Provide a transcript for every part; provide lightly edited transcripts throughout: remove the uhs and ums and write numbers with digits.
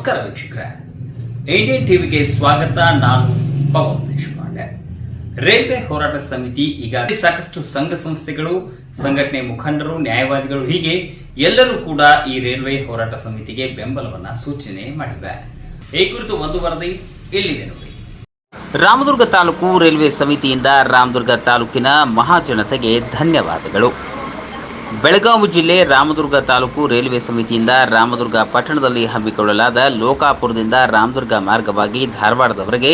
ನಮಸ್ಕಾರ ವೀಕ್ಷಕರೇ, ಇಂಡಿಯನ್ ಟಿವಿಗೆ ಸ್ವಾಗತ. ನಾನು ಪವನ್ ದೇಶಪಾಂಡೆ. ರೈಲ್ವೆ ಹೋರಾಟ ಸಮಿತಿ ಈಗಾಗಲೇ ಸಾಕಷ್ಟು ಸಂಘ ಸಂಸ್ಥೆಗಳು, ಸಂಘಟನೆ ಮುಖಂಡರು, ನ್ಯಾಯವಾದಿಗಳು ಹೀಗೆ ಎಲ್ಲರೂ ಕೂಡ ಈ ರೈಲ್ವೆ ಹೋರಾಟ ಸಮಿತಿಗೆ ಬೆಂಬಲವನ್ನ ಸೂಚನೆ ಮಾಡಿವೆ. ಈ ಕುರಿತು ಒಂದು ವರದಿ ಇಲ್ಲಿದೆ ನೋಡಿ. ರಾಮದುರ್ಗ ತಾಲೂಕು ರೈಲ್ವೆ ಸಮಿತಿಯಿಂದ ರಾಮದುರ್ಗ ತಾಲೂಕಿನ ಮಹಾಜನತೆಗೆ ಧನ್ಯವಾದಗಳು. ಬೆಳಗಾವಿ ಜಿಲ್ಲೆ ರಾಮದುರ್ಗ ತಾಲೂಕು ರೈಲ್ವೆ ಸಮಿತಿಯಿಂದ ರಾಮದುರ್ಗ ಪಟ್ಟಣದಲ್ಲಿ ಹಮ್ಮಿಕೊಳ್ಳಲಾದ ಲೋಕಾಪುರದಿಂದ ರಾಮದುರ್ಗ ಮಾರ್ಗವಾಗಿ ಧಾರವಾಡದವರೆಗೆ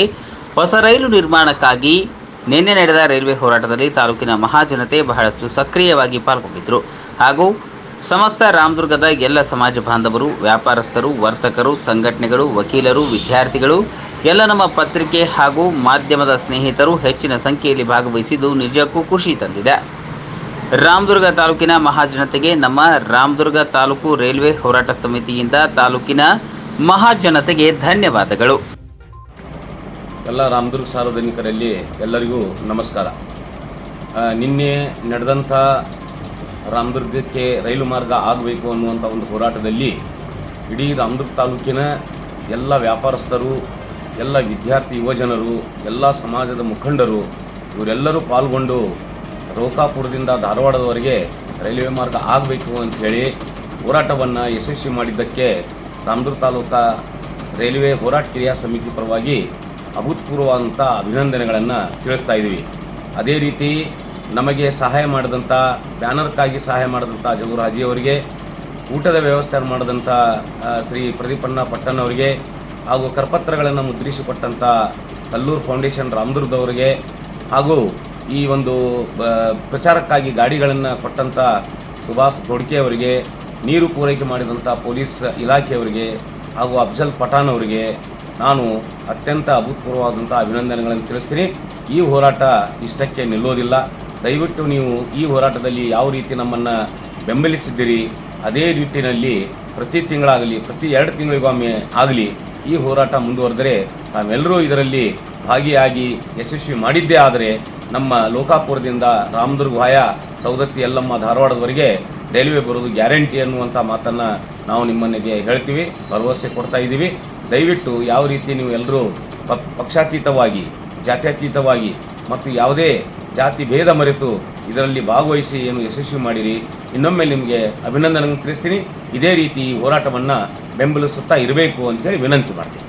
ಹೊಸ ರೈಲು ನಿರ್ಮಾಣಕ್ಕಾಗಿ ನಿನ್ನೆ ನಡೆದ ರೈಲ್ವೆ ಹೋರಾಟದಲ್ಲಿ ತಾಲೂಕಿನ ಮಹಾಜನತೆ ಬಹಳಷ್ಟು ಸಕ್ರಿಯವಾಗಿ ಪಾಲ್ಗೊಂಡಿದ್ದರು. ಹಾಗೂ ಸಮಸ್ತ ರಾಮದುರ್ಗದ ಎಲ್ಲ ಸಮಾಜ ಬಾಂಧವರು, ವ್ಯಾಪಾರಸ್ಥರು, ವರ್ತಕರು, ಸಂಘಟನೆಗಳು, ವಕೀಲರು, ವಿದ್ಯಾರ್ಥಿಗಳು, ಎಲ್ಲ ನಮ್ಮ ಪತ್ರಿಕೆ ಹಾಗೂ ಮಾಧ್ಯಮದ ಸ್ನೇಹಿತರು ಹೆಚ್ಚಿನ ಸಂಖ್ಯೆಯಲ್ಲಿ ಭಾಗವಹಿಸಿದ್ದು ನಿಜಕ್ಕೂ ಖುಷಿ ತಂದಿದೆ. ರಾಮದುರ್ಗ ತಾಲೂಕಿನ ಮಹಾಜನತೆಗೆ ನಮ್ಮ ರಾಮದುರ್ಗ ತಾಲೂಕು ರೈಲ್ವೆ ಹೋರಾಟ ಸಮಿತಿಯಿಂದ ತಾಲೂಕಿನ ಮಹಾಜನತೆಗೆ ಧನ್ಯವಾದಗಳು. ಎಲ್ಲ ರಾಮದುರ್ಗ ಸಾರ್ವಜನಿಕರಲ್ಲಿ ಎಲ್ಲರಿಗೂ ನಮಸ್ಕಾರ. ನಿನ್ನೆ ನಡೆದಂಥ ರಾಮದುರ್ಗಕ್ಕೆ ರೈಲು ಮಾರ್ಗ ಆಗಬೇಕು ಅನ್ನುವಂಥ ಒಂದು ಹೋರಾಟದಲ್ಲಿ ಇಡೀ ರಾಮದುರ್ಗ ತಾಲೂಕಿನ ಎಲ್ಲ ವ್ಯಾಪಾರಸ್ಥರು, ಎಲ್ಲ ವಿದ್ಯಾರ್ಥಿ ಯುವಜನರು, ಎಲ್ಲ ಸಮಾಜದ ಮುಖಂಡರು ಇವರೆಲ್ಲರೂ ಪಾಲ್ಗೊಂಡು ಲೋಕಾಪುರದಿಂದ ಧಾರವಾಡದವರೆಗೆ ರೈಲ್ವೆ ಮಾರ್ಗ ಆಗಬೇಕು ಅಂತ ಹೇಳಿ ಹೋರಾಟವನ್ನು ಯಶಸ್ವಿ ಮಾಡಿದ್ದಕ್ಕೆ ರಾಮದುರ್ಗ ತಾಲೂಕಾ ರೈಲ್ವೆ ಹೋರಾಟ ಕ್ರಿಯಾ ಸಮಿತಿ ಪರವಾಗಿ ಅಭೂತಪೂರ್ವವಾದಂಥ ಅಭಿನಂದನೆಗಳನ್ನು ತಿಳಿಸ್ತಾ ಇದ್ದೀವಿ. ಅದೇ ರೀತಿ ನಮಗೆ ಸಹಾಯ ಮಾಡಿದಂಥ, ಬ್ಯಾನರ್ಕ್ಕಾಗಿ ಸಹಾಯ ಮಾಡಿದಂಥ ಜಗೂರ್ ಹಾಜಿಯವರಿಗೆ, ಊಟದ ವ್ಯವಸ್ಥೆ ಮಾಡಿದಂಥ ಶ್ರೀ ಪ್ರದೀಪಣ್ಣ ಪಟ್ಟಣ್ಣವರಿಗೆ, ಹಾಗೂ ಕರಪತ್ರಗಳನ್ನು ಮುದ್ರಿಸಿಕೊಟ್ಟಂಥ ಕಲ್ಲೂರು ಫೌಂಡೇಶನ್ ರಾಮದುರ್ಗದವರಿಗೆ, ಹಾಗೂ ಈ ಒಂದು ಪ್ರಚಾರಕ್ಕಾಗಿ ಗಾಡಿಗಳನ್ನು ಕೊಟ್ಟಂಥ ಸುಭಾಷ್ ಗೋಡ್ಕೆ ಅವರಿಗೆ, ನೀರು ಪೂರೈಕೆ ಮಾಡಿದಂಥ ಪೊಲೀಸ್ ಇಲಾಖೆಯವರಿಗೆ ಹಾಗೂ ಅಫ್ಜಲ್ ಪಠಾಣ್ ಅವರಿಗೆ ನಾನು ಅತ್ಯಂತ ಅಭೂತಪೂರ್ವವಾದಂಥ ಅಭಿನಂದನೆಗಳನ್ನು ತಿಳಿಸ್ತೀನಿ. ಈ ಹೋರಾಟ ಇಷ್ಟಕ್ಕೆ ನಿಲ್ಲೋದಿಲ್ಲ. ದಯವಿಟ್ಟು ನೀವು ಈ ಹೋರಾಟದಲ್ಲಿ ಯಾವ ರೀತಿ ನಮ್ಮನ್ನು ಬೆಂಬಲಿಸಿದ್ದೀರಿ ಅದೇ ನಿಟ್ಟಿನಲ್ಲಿ ಪ್ರತಿ ತಿಂಗಳಾಗಲಿ, ಪ್ರತಿ 2 ತಿಂಗಳಿಗೊಮ್ಮೆ ಆಗಲಿ ಈ ಹೋರಾಟ ಮುಂದುವರೆದರೆ ತಾವೆಲ್ಲರೂ ಇದರಲ್ಲಿ ಭಾಗಿಯಾಗಿ ಯಶಸ್ವಿ ಮಾಡಿದ್ದೇ ಆದರೆ ನಮ್ಮ ಲೋಕಾಪುರದಿಂದ ರಾಮದುರ್ಗ ವಾಯ ಸೌದತ್ತಿ ಯಲ್ಲಮ್ಮ ಧಾರವಾಡದವರೆಗೆ ರೈಲ್ವೆ ಬರೋದು ಗ್ಯಾರಂಟಿ ಅನ್ನುವಂಥ ಮಾತನ್ನು ನಾವು ನಿಮ್ಮನೆಗೆ ಹೇಳ್ತೀವಿ, ಭರವಸೆ ಕೊಡ್ತಾ ಇದ್ದೀವಿ. ದಯವಿಟ್ಟು ಯಾವ ರೀತಿ ನೀವು ಎಲ್ಲರೂ ಪಕ್ಷಾತೀತವಾಗಿ, ಜಾತ್ಯತೀತವಾಗಿ ಮತ್ತು ಯಾವುದೇ ಜಾತಿ ಭೇದ ಮರೆತು ಇದರಲ್ಲಿ ಭಾಗವಹಿಸಿ ಏನು ಯಶಸ್ವಿ ಮಾಡಿರಿ, ಇನ್ನೊಮ್ಮೆ ನಿಮಗೆ ಅಭಿನಂದನೆ ತಿಳಿಸ್ತೀನಿ. ಇದೇ ರೀತಿ ಹೋರಾಟವನ್ನು ಬೆಂಬಲಿಸುತ್ತಾ ಇರಬೇಕು ಅಂತೇಳಿ ವಿನಂತಿ ಮಾಡ್ತೀನಿ.